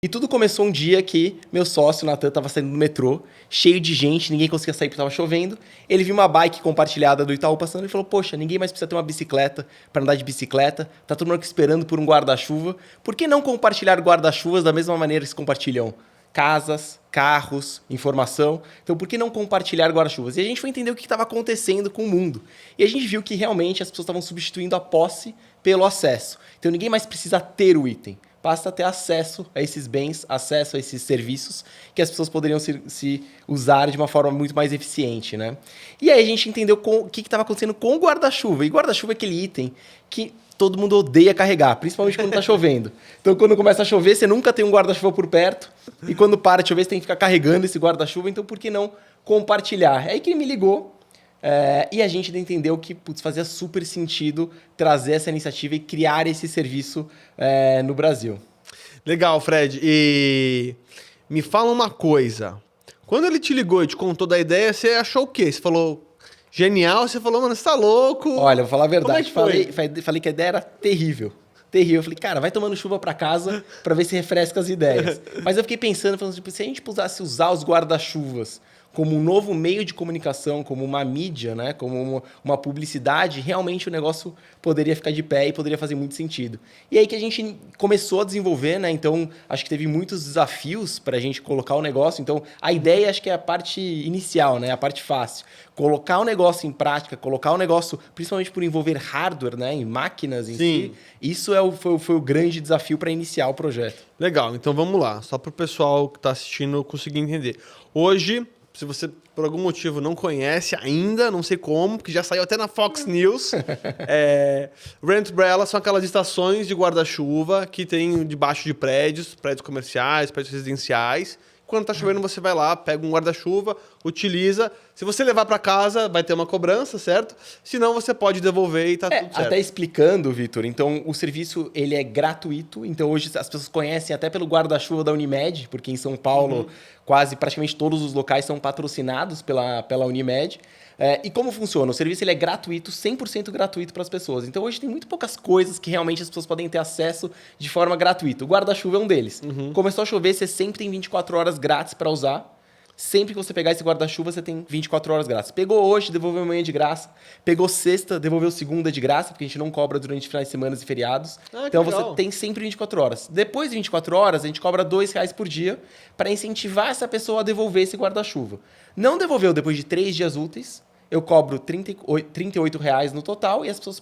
E tudo começou um dia que meu sócio, Natan, estava saindo do metrô, cheio de gente, ninguém conseguia sair porque estava chovendo. Ele viu uma bike compartilhada do Itaú passando e falou, poxa, ninguém mais precisa ter uma bicicleta para andar de bicicleta, tá todo mundo aqui esperando por um guarda-chuva. Por que não compartilhar guarda-chuvas da mesma maneira que se compartilham casas, carros, informação? Então, por que não compartilhar guarda-chuvas? E a gente foi entender o que estava acontecendo com o mundo. E a gente viu que realmente as pessoas estavam substituindo a posse pelo acesso. Então, ninguém mais precisa ter o item. Basta ter acesso a esses bens, acesso a esses serviços que as pessoas poderiam se usar de uma forma muito mais eficiente, né? E aí a gente entendeu o que estava acontecendo com o guarda-chuva. E guarda-chuva é aquele item que todo mundo odeia carregar, principalmente quando está chovendo. Então, quando começa a chover, você nunca tem um guarda-chuva por perto. E quando para de chover, você tem que ficar carregando esse guarda-chuva. Então, por que não compartilhar? É aí que ele me ligou. E a gente entendeu que fazia super sentido trazer essa iniciativa e criar esse serviço no Brasil. Legal, Fred. E me fala uma coisa. Quando ele te ligou e te contou da ideia, você achou o quê? Você falou genial? Você falou, mano, você tá louco? Olha, vou falar a verdade. Como é que Falei que a ideia era terrível. Terrível. Eu falei, cara, vai tomando chuva pra casa pra ver se refresca as ideias. Mas eu fiquei pensando, falando, tipo, se a gente pudesse usar os guarda-chuvas como um novo meio de comunicação, como uma mídia, né? Como uma publicidade, realmente o negócio poderia ficar de pé e poderia fazer muito sentido. E aí que a gente começou a desenvolver, né? Então, acho que teve muitos desafios para a gente colocar o negócio. Então, a ideia acho que é a parte inicial, né? A parte fácil. Colocar o negócio em prática, colocar o negócio, principalmente por envolver hardware, né? Em máquinas em si. Isso foi o grande desafio para iniciar o projeto. Legal, então vamos lá. Só para o pessoal que está assistindo conseguir entender. Hoje, se você por algum motivo não conhece ainda, não sei como, porque já saiu até na Fox News, Rent Umbrella são aquelas estações de guarda-chuva que tem debaixo de prédios comerciais, prédios residenciais. Quando tá chovendo, você vai lá, pega um guarda-chuva, utiliza. Se você levar para casa, vai ter uma cobrança, certo? Se não, você pode devolver e tá tudo certo. Até explicando, Vitor, então o serviço ele é gratuito. Então hoje as pessoas conhecem até pelo guarda-chuva da Unimed, porque em São Paulo praticamente todos os locais são patrocinados pela Unimed. E como funciona? O serviço ele é gratuito, 100% gratuito para as pessoas. Então hoje tem muito poucas coisas que realmente as pessoas podem ter acesso de forma gratuita. O guarda-chuva é um deles. Começou a chover, você sempre tem 24 horas grátis para usar. Sempre que você pegar esse guarda-chuva, você tem 24 horas grátis. Pegou hoje, devolveu amanhã de graça. Pegou sexta, devolveu segunda de graça, porque a gente não cobra durante finais de semana e feriados. Então você tem sempre 24 horas. Depois de 24 horas, a gente cobra R$2 por dia para incentivar essa pessoa a devolver esse guarda-chuva. Não devolveu depois de 3 dias úteis, eu cobro R$38 no total e as pessoas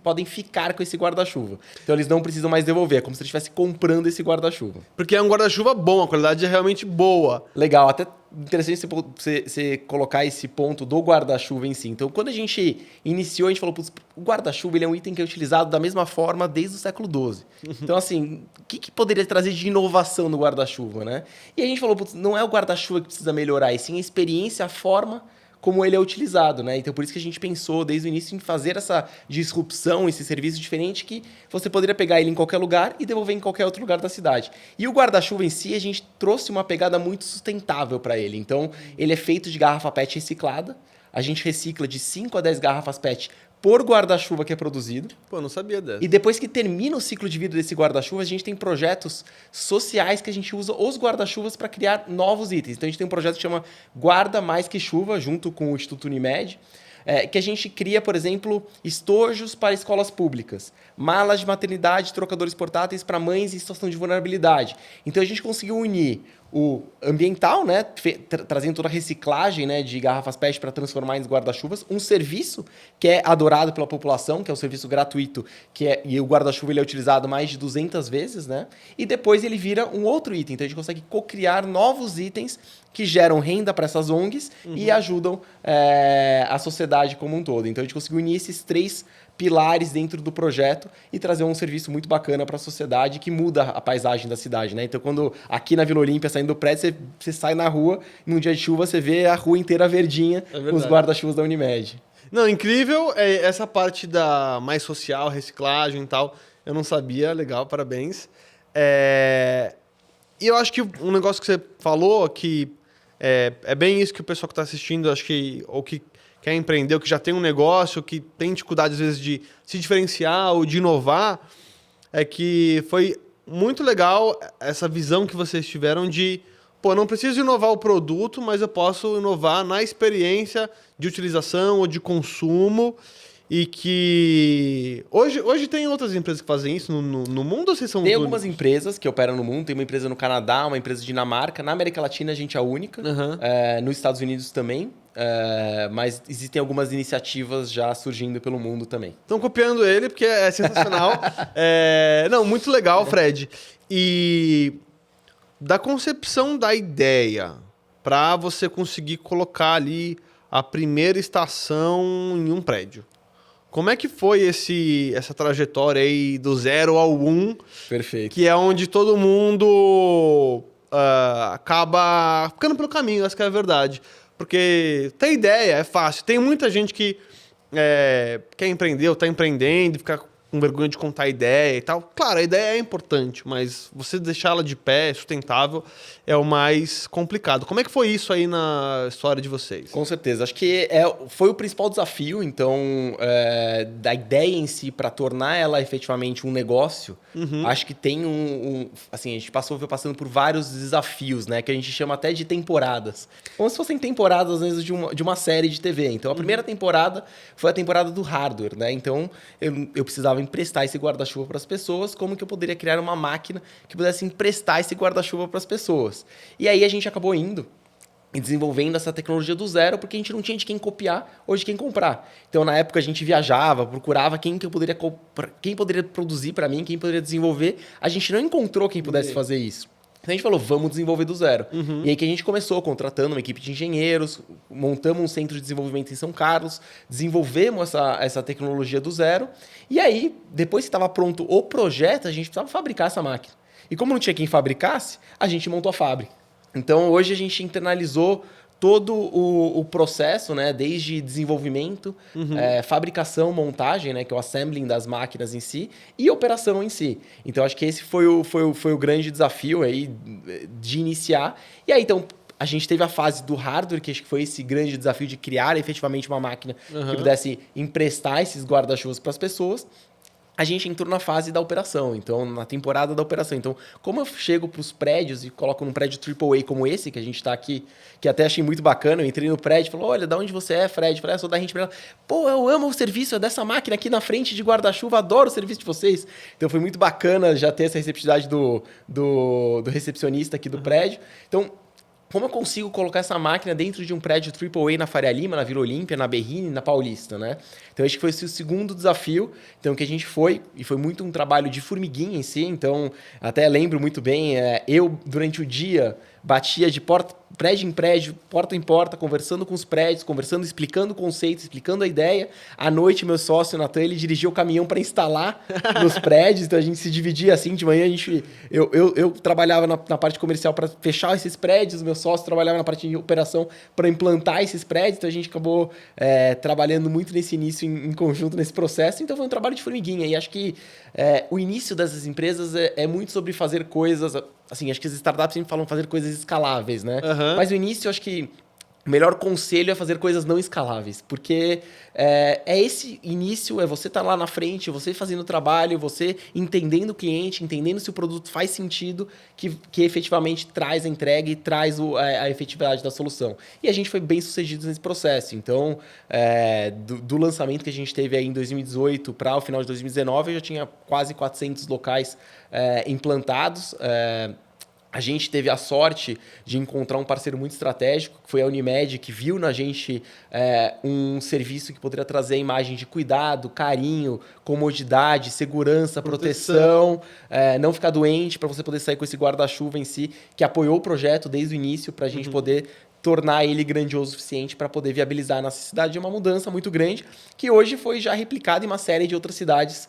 podem ficar com esse guarda-chuva. Então eles não precisam mais devolver, é como se eles estivessem comprando esse guarda-chuva. Porque é um guarda-chuva bom, a qualidade é realmente boa. Legal, até interessante você colocar esse ponto do guarda-chuva em si. Então, quando a gente iniciou, a gente falou, o guarda-chuva ele é um item que é utilizado da mesma forma desde o século XII. Então, assim, o que poderia trazer de inovação no guarda-chuva, né? E a gente falou, não é o guarda-chuva que precisa melhorar, e sim a experiência, a forma como ele é utilizado, né? Então, por isso que a gente pensou desde o início em fazer essa disrupção, esse serviço diferente que você poderia pegar ele em qualquer lugar e devolver em qualquer outro lugar da cidade. E o guarda-chuva em si, a gente trouxe uma pegada muito sustentável para ele. Então, ele é feito de garrafa PET reciclada. A gente recicla de 5 a 10 garrafas PET por guarda-chuva que é produzido. Pô, não sabia dessa. E depois que termina o ciclo de vida desse guarda-chuva, a gente tem projetos sociais que a gente usa os guarda-chuvas para criar novos itens. Então a gente tem um projeto que chama Guarda Mais Que Chuva, junto com o Instituto Unimed, que a gente cria, por exemplo, estojos para escolas públicas, malas de maternidade, trocadores portáteis para mães em situação de vulnerabilidade. Então a gente conseguiu unir o ambiental, né, trazendo toda a reciclagem, né, de garrafas PET para transformar em guarda-chuvas, um serviço que é adorado pela população, que é um serviço gratuito, e o guarda-chuva ele é utilizado mais de 200 vezes, né, e depois ele vira um outro item. Então a gente consegue co-criar novos itens que geram renda para essas ONGs e ajudam a sociedade como um todo. Então a gente conseguiu unir esses 3 pilares dentro do projeto e trazer um serviço muito bacana para a sociedade que muda a paisagem da cidade, né? Então, quando aqui na Vila Olímpia, saindo do prédio, você sai na rua, num dia de chuva, você vê a rua inteira verdinha com os guarda-chuvas da Unimed. Não, incrível. Essa parte da mais social, reciclagem e tal, eu não sabia. Legal, parabéns. E eu acho que um negócio que você falou que é bem isso que o pessoal que está assistindo, acho que ou que quer empreender, ou que já tem um negócio, que tem dificuldade às vezes de se diferenciar ou de inovar, é que foi muito legal essa visão que vocês tiveram de, pô, não preciso inovar o produto, mas eu posso inovar na experiência de utilização ou de consumo. E que hoje tem outras empresas que fazem isso no mundo ou vocês são Tem os algumas únicos? empresas que operam no mundo, tem uma empresa no Canadá, uma empresa Dinamarca, na América Latina a gente é a única, Aham. nos Estados Unidos também, mas existem algumas iniciativas já surgindo pelo mundo também. Estão copiando ele porque é sensacional. Não, muito legal, Fred. E da concepção da ideia para você conseguir colocar ali a primeira estação em um prédio. Como é que foi essa trajetória aí do 0 ao 1, Perfeito. que é onde todo mundo acaba ficando pelo caminho, essa que é a verdade. Porque ter ideia é fácil. Tem muita gente que quer empreender ou está empreendendo, fica com vergonha de contar a ideia e tal. Claro, a ideia é importante, mas você deixá-la de pé, sustentável, é o mais complicado. Como é que foi isso aí na história de vocês? Com certeza. Acho que foi o principal desafio, então, da ideia em si para tornar ela efetivamente um negócio. Acho que tem assim, a gente foi passando por vários desafios, né? Que a gente chama até de temporadas. Como se fossem temporadas, às vezes, de uma série de TV. Então, a primeira temporada foi a temporada do hardware, né? Então, eu precisava emprestar esse guarda-chuva para as pessoas. Como que eu poderia criar uma máquina que pudesse emprestar esse guarda-chuva para as pessoas? E aí, a gente acabou indo e desenvolvendo essa tecnologia do zero, porque a gente não tinha de quem copiar ou de quem comprar. Então, na época, a gente viajava, procurava quem poderia produzir para mim, quem poderia desenvolver. A gente não encontrou quem pudesse fazer isso. Então, a gente falou, vamos desenvolver do zero. E aí que a gente começou contratando uma equipe de engenheiros, montamos um centro de desenvolvimento em São Carlos, desenvolvemos essa tecnologia do zero. E aí, depois que estava pronto o projeto, a gente precisava fabricar essa máquina. E como não tinha quem fabricasse, a gente montou a fábrica. Então, hoje a gente internalizou todo o processo, né? Desde desenvolvimento, fabricação, montagem, né? Que é o assembling das máquinas em si, e operação em si. Então, acho que esse foi o grande desafio aí de iniciar. E aí, então, a gente teve a fase do hardware, que acho que foi esse grande desafio de criar efetivamente uma máquina que pudesse emprestar esses guarda-chuvas para as pessoas. A gente entrou na fase da operação, então, na temporada da operação. Então, como eu chego para os prédios e coloco num prédio AAA como esse, que a gente está aqui, que até achei muito bacana, eu entrei no prédio e falei, olha, de onde você é, Fred? Eu falei, sou da Rente Amarela. Pô, eu amo o serviço dessa máquina aqui na frente de guarda-chuva, adoro o serviço de vocês. Então, foi muito bacana já ter essa receptividade do recepcionista aqui do prédio. Então, como eu consigo colocar essa máquina dentro de um prédio AAA na Faria Lima, na Vila Olímpia, na Berrini, na Paulista, né? Então, acho que foi esse o segundo desafio. Então, que a gente foi, e foi muito um trabalho de formiguinha em si. Então, até lembro muito bem, eu, durante o dia, batia de prédio em prédio, porta em porta, conversando com os prédios, explicando o conceito, explicando a ideia. À noite, meu sócio, Natan, ele dirigia o caminhão para instalar nos prédios. Então, a gente se dividia assim. De manhã, eu trabalhava na parte comercial para fechar esses prédios, meu sócio trabalhava na parte de operação para implantar esses prédios. Então, a gente acabou trabalhando muito nesse início, em conjunto, nesse processo. Então, foi um trabalho de formiguinha. E acho que o início dessas empresas é muito sobre fazer coisas... Assim, acho que as startups sempre falam fazer coisas escaláveis, né? Mas no início, acho que o melhor conselho é fazer coisas não escaláveis. Porque esse início, você estar lá na frente, você fazendo o trabalho, você entendendo o cliente, entendendo se o produto faz sentido, que efetivamente traz a entrega e traz a efetividade da solução. E a gente foi bem sucedido nesse processo. Então, do lançamento que a gente teve aí em 2018 para o final de 2019, eu já tinha quase 400 locais implantados. A gente teve a sorte de encontrar um parceiro muito estratégico, que foi a Unimed, que viu na gente um serviço que poderia trazer a imagem de cuidado, carinho, comodidade, segurança, proteção, não ficar doente, para você poder sair com esse guarda-chuva em si, que apoiou o projeto desde o início, para a gente poder tornar ele grandioso o suficiente para poder viabilizar a necessidade de uma mudança muito grande, que hoje foi já replicada em uma série de outras cidades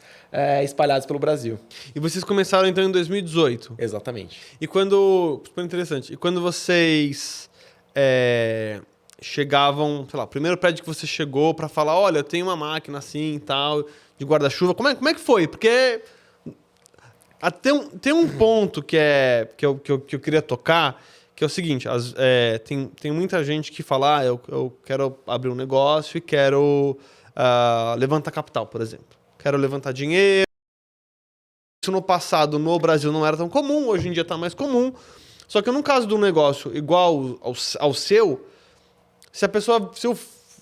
espalhadas pelo Brasil. E vocês começaram então em 2018? Exatamente. E quando... Super interessante. E quando vocês chegavam, sei lá, o primeiro prédio que você chegou para falar, olha, eu tenho uma máquina assim e tal, de guarda-chuva, como é que foi? Porque tem um ponto que eu queria tocar, que é o seguinte, tem muita gente que fala, eu quero abrir um negócio e quero levantar capital, por exemplo. Quero levantar dinheiro, isso no passado no Brasil não era tão comum, hoje em dia está mais comum. Só que no caso de um negócio igual ao seu, se o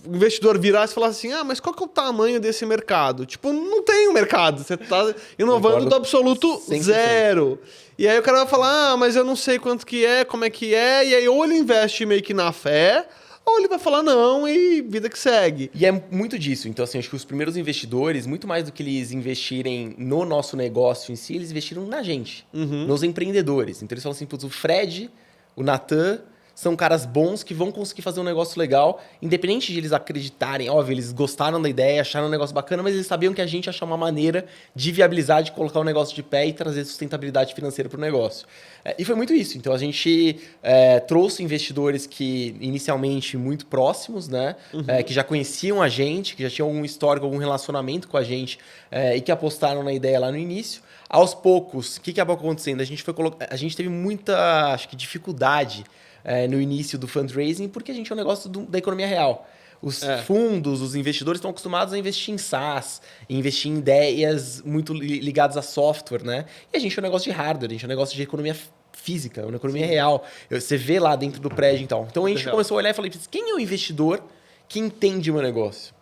investidor virasse e falasse assim, mas qual que é o tamanho desse mercado? Tipo, não tem um mercado, você está inovando Concordo do absoluto 100%. zero. E aí o cara vai falar, mas eu não sei quanto que é, como é que é, e aí ou ele investe meio que na fé, ou ele vai falar não e vida que segue. E é muito disso. Então, assim, acho que os primeiros investidores, muito mais do que eles investirem no nosso negócio em si, eles investiram na gente, nos empreendedores. Então, eles falam assim, putz, o Fred, o Natan, são caras bons que vão conseguir fazer um negócio legal, independente de eles acreditarem, óbvio, eles gostaram da ideia, acharam um negócio bacana, mas eles sabiam que a gente ia achar uma maneira de viabilizar, de colocar o negócio de pé e trazer sustentabilidade financeira para o negócio. E foi muito isso. Então, a gente trouxe investidores que, inicialmente, muito próximos, né? Que já conheciam a gente, que já tinham algum histórico, algum relacionamento com a gente e que apostaram na ideia lá no início. Aos poucos, o que acabou acontecendo? A gente teve muita, acho que, dificuldade no início do fundraising, porque a gente é um negócio da economia real. Os fundos, os investidores estão acostumados a investir em SaaS, investir em ideias muito ligadas a software, né? E a gente é um negócio de hardware, a gente é um negócio de economia física, uma economia real. Você vê lá dentro do prédio, então. Então a gente começou a olhar e falei, quem é o investidor que entende o meu negócio?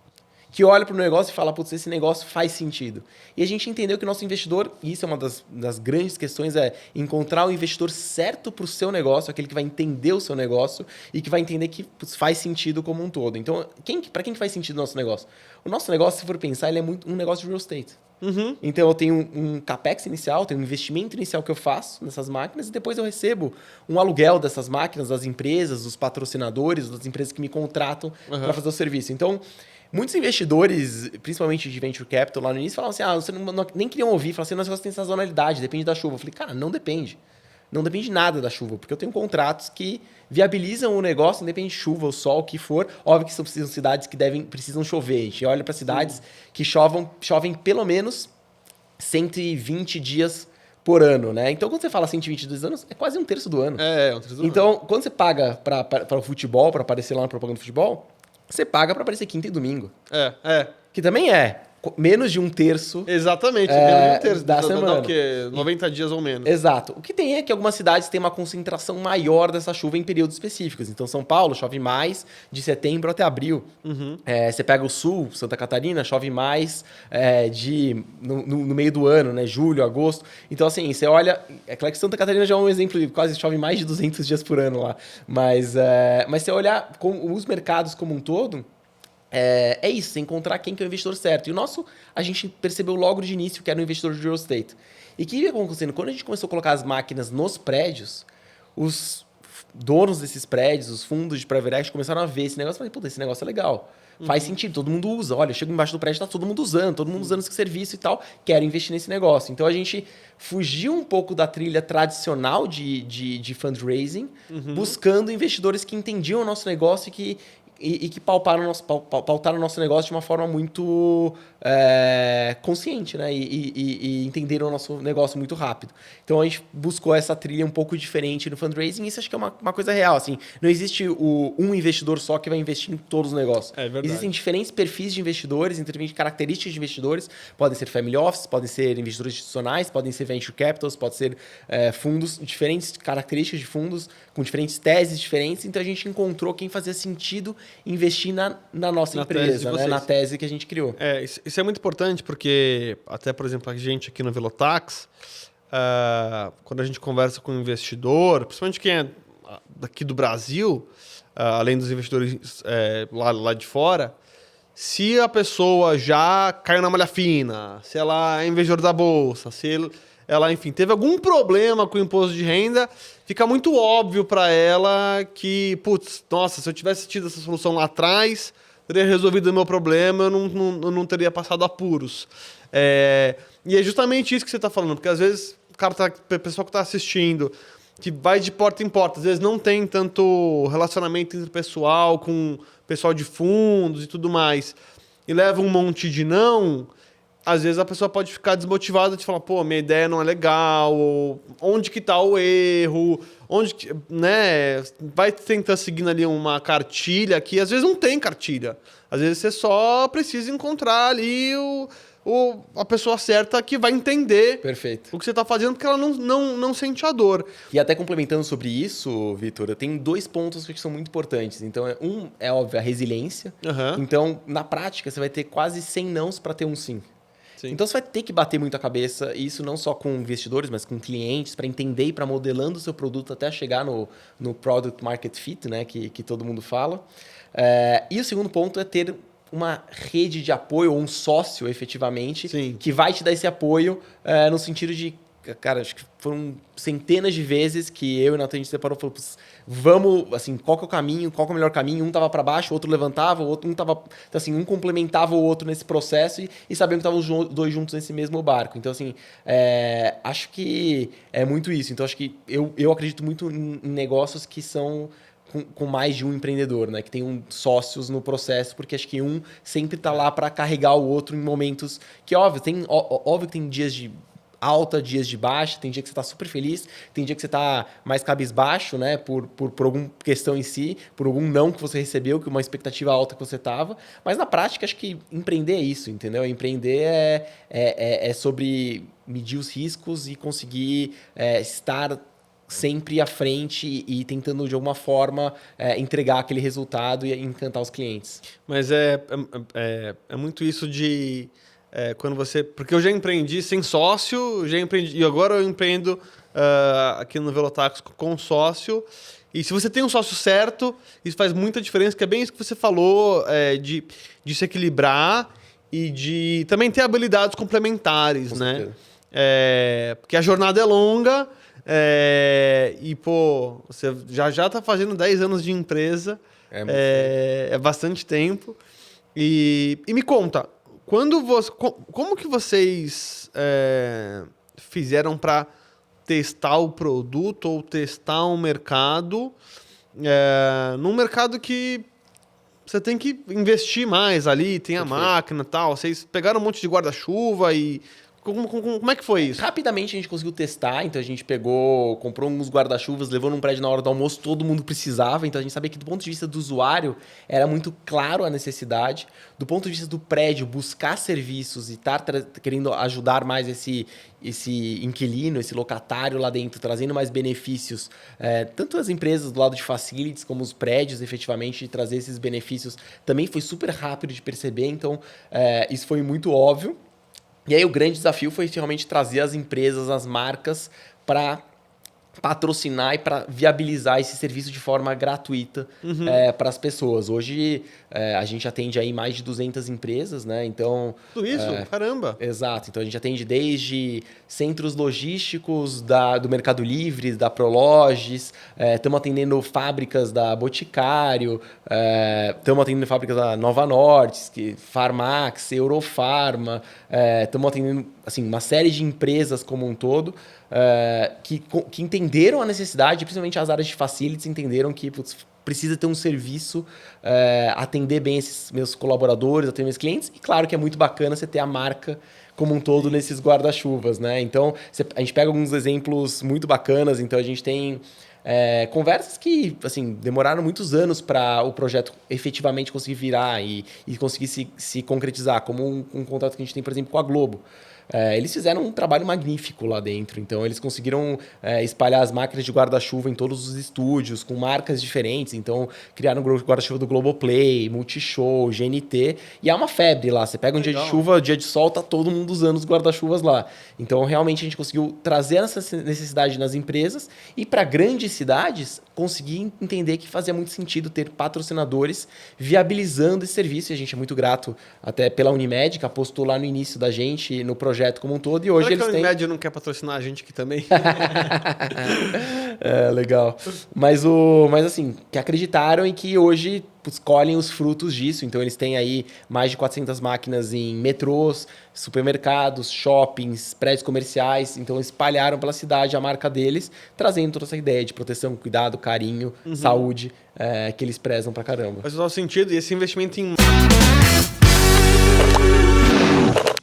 Que olha para o negócio e fala, putz, esse negócio faz sentido. E a gente entendeu que o nosso investidor, e isso é uma das grandes questões, é encontrar o investidor certo para o seu negócio, aquele que vai entender o seu negócio e que vai entender que putz, faz sentido como um todo. Então, para quem que faz sentido o nosso negócio? O nosso negócio, se for pensar, ele é muito um negócio de real estate. Então, eu tenho um capex inicial, tenho um investimento inicial que eu faço nessas máquinas e depois eu recebo um aluguel dessas máquinas, das empresas, dos patrocinadores, das empresas que me contratam para fazer o serviço. Então, muitos investidores, principalmente de venture capital, lá no início, falavam assim, você nem queriam ouvir, falavam assim, nosso negócio tem sazonalidade, depende da chuva. Eu falei, cara, não depende. Não depende nada da chuva, porque eu tenho contratos que viabilizam o negócio, independente de chuva ou sol, o que for. Óbvio que são cidades que precisam chover. A gente olha para cidades que chovem pelo menos 120 dias por ano, né? Então, quando você fala 122 anos, é quase um terço do ano. Um terço do ano. Então, quando você paga para o futebol, para aparecer lá na propaganda do futebol, você paga para aparecer quinta e domingo. Que também é menos de um terço. Exatamente, menos de um terço da semana. Dá o quê? 90 dias ou menos. Exato. O que tem é que algumas cidades têm uma concentração maior dessa chuva em períodos específicos. Então, São Paulo chove mais de setembro até abril. Você pega o sul, Santa Catarina, chove mais no meio do ano, né? Julho, agosto. Então, assim, você olha... É claro que Santa Catarina já é um exemplo, quase chove mais de 200 dias por ano lá. Mas você olhar os mercados como um todo... É isso, você encontrar quem que é o investidor certo. E o nosso, a gente percebeu logo de início que era um investidor de real estate. E o que ia acontecendo? Quando a gente começou a colocar as máquinas nos prédios, os donos desses prédios, os fundos de private equity começaram a ver esse negócio e falaram, puta, esse negócio é legal. Faz sentido, todo mundo usa. Olha, eu chego embaixo do prédio, tá todo mundo usando esse serviço e tal. Quero investir nesse negócio. Então, a gente fugiu um pouco da trilha tradicional de fundraising, buscando investidores que entendiam o nosso negócio e que pautaram o nosso negócio de uma forma muito consciente, né? E entenderam o nosso negócio muito rápido. Então, a gente buscou essa trilha um pouco diferente no fundraising e isso acho que é uma coisa real. Assim, não existe um investidor só que vai investir em todos os negócios. É verdade. Existem diferentes perfis de investidores, diferentes características de investidores. Podem ser family office, podem ser investidores institucionais, podem ser venture capitals, podem ser fundos, diferentes características de fundos, com diferentes teses diferentes. Então, a gente encontrou quem fazia sentido investir na nossa empresa, né? Na tese que a gente criou. Isso é muito importante porque, até, por exemplo, a gente aqui no Velotax, quando a gente conversa com um investidor, principalmente quem é daqui do Brasil, além dos investidores lá de fora, se a pessoa já caiu na malha fina, se ela é investidor da bolsa, se ela, enfim, teve algum problema com o imposto de renda, fica muito óbvio para ela que, putz, nossa, se eu tivesse tido essa solução lá atrás, teria resolvido o meu problema, eu não teria passado apuros. E é justamente isso que você está falando, porque às vezes o pessoal que está assistindo, que vai de porta em porta, às vezes não tem tanto relacionamento interpessoal com pessoal de fundos e tudo mais, e leva um monte de não... Às vezes a pessoa pode ficar desmotivada de falar, pô, minha ideia não é legal, ou onde que tá o erro, né? Vai tentar seguindo ali uma cartilha que às vezes não tem cartilha. Às vezes você só precisa encontrar ali a pessoa certa que vai entender Perfeito. o que você está fazendo, porque ela não sente a dor. E até complementando sobre isso, Vitor, eu tenho 2 pontos que são muito importantes. Então, é óbvio, a resiliência. Aham. Então, na prática, você vai ter quase 100 nãos para ter um sim. Sim. Então, você vai ter que bater muito a cabeça, e isso não só com investidores, mas com clientes, para entender e para modelando o seu produto até chegar no Product Market Fit, né, que todo mundo fala. E o segundo ponto é ter uma rede de apoio, ou um sócio, efetivamente, Sim. que vai te dar esse apoio no sentido de... Cara, acho que foram centenas de vezes que eu e o Nathan a gente separou e falou, vamos, assim, qual que é o caminho, qual que é o melhor caminho? Um tava para baixo, o outro levantava, o outro então, assim, um complementava o outro nesse processo e sabiam que estavam os dois juntos nesse mesmo barco. Então, assim, acho que é muito isso. Então, acho que eu acredito muito em negócios que são com mais de um empreendedor, né? Que tem sócios no processo, porque acho que um sempre tá lá para carregar o outro em momentos que, óbvio que tem dias de alta, dias de baixa, tem dia que você está super feliz, tem dia que você está mais cabisbaixo, né, por alguma questão em si, por algum não que você recebeu, que uma expectativa alta que você estava, mas na prática acho que empreender é isso, entendeu? Empreender é sobre medir os riscos e conseguir estar sempre à frente e tentando de alguma forma entregar aquele resultado e encantar os clientes. Mas é muito isso de... quando você... Porque eu já empreendi sem sócio, e agora eu empreendo aqui no Velotax com sócio. E se você tem um sócio certo, isso faz muita diferença, que é bem isso que você falou, de se equilibrar e de também ter habilidades complementares, Com né? certeza. Porque a jornada é longa e, pô, você já tá fazendo 10 anos de empresa, é bastante tempo. E me conta, como que vocês fizeram para testar o produto ou testar um mercado, num mercado que você tem que investir mais ali, tem a máquina e tal. Vocês pegaram um monte de guarda-chuva e... Como é que foi isso? Rapidamente a gente conseguiu testar, então a gente comprou uns guarda-chuvas, levou num prédio na hora do almoço, todo mundo precisava, então a gente sabia que do ponto de vista do usuário era muito claro a necessidade, do ponto de vista do prédio, buscar serviços e estar querendo ajudar mais esse inquilino, esse locatário lá dentro, trazendo mais benefícios, tanto as empresas do lado de facilities como os prédios, efetivamente, de trazer esses benefícios, também foi super rápido de perceber, então isso foi muito óbvio. E aí o grande desafio foi realmente trazer as empresas, as marcas para patrocinar e para viabilizar esse serviço de forma gratuita para as pessoas. Hoje a gente atende aí mais de 200 empresas, né? Então, Tudo isso? Caramba! Exato. Então a gente atende desde centros logísticos do Mercado Livre, da Prologes, estamos atendendo fábricas da Boticário, estamos atendendo fábricas da Nova Norte, Farmax, Eurofarma, estamos atendendo assim, uma série de empresas como um todo. Que entenderam a necessidade, principalmente as áreas de facilities, entenderam que precisa ter um serviço, atender bem esses meus colaboradores, atender meus clientes. E claro que é muito bacana você ter a marca como um todo nesses guarda-chuvas, né? Então, a gente pega alguns exemplos muito bacanas. Então, a gente tem conversas que assim, demoraram muitos anos para o projeto efetivamente conseguir virar e conseguir se concretizar, como um contrato que a gente tem, por exemplo, com a Globo. Eles fizeram um trabalho magnífico lá dentro. Então, eles conseguiram espalhar as máquinas de guarda-chuva em todos os estúdios, com marcas diferentes. Então, criaram o guarda-chuva do Globoplay, Multishow, GNT. E há uma febre lá. Você pega um dia de chuva, dia de sol, tá todo mundo usando os guarda-chuvas lá. Então, realmente, a gente conseguiu trazer essa necessidade nas empresas e para grandes cidades, conseguir entender que fazia muito sentido ter patrocinadores viabilizando esse serviço. E a gente é muito grato até pela Unimed, que apostou lá no início da gente, no projeto como um todo, e hoje eles têm... a Unimed não quer patrocinar a gente aqui também? Legal. Mas assim, que acreditaram e que hoje colhem os frutos disso. Então, eles têm aí mais de 400 máquinas em metrôs, supermercados, shoppings, prédios comerciais. Então, espalharam pela cidade a marca deles, trazendo toda essa ideia de proteção, cuidado, carinho, saúde, que eles prezam pra caramba. Faz total sentido. E esse investimento em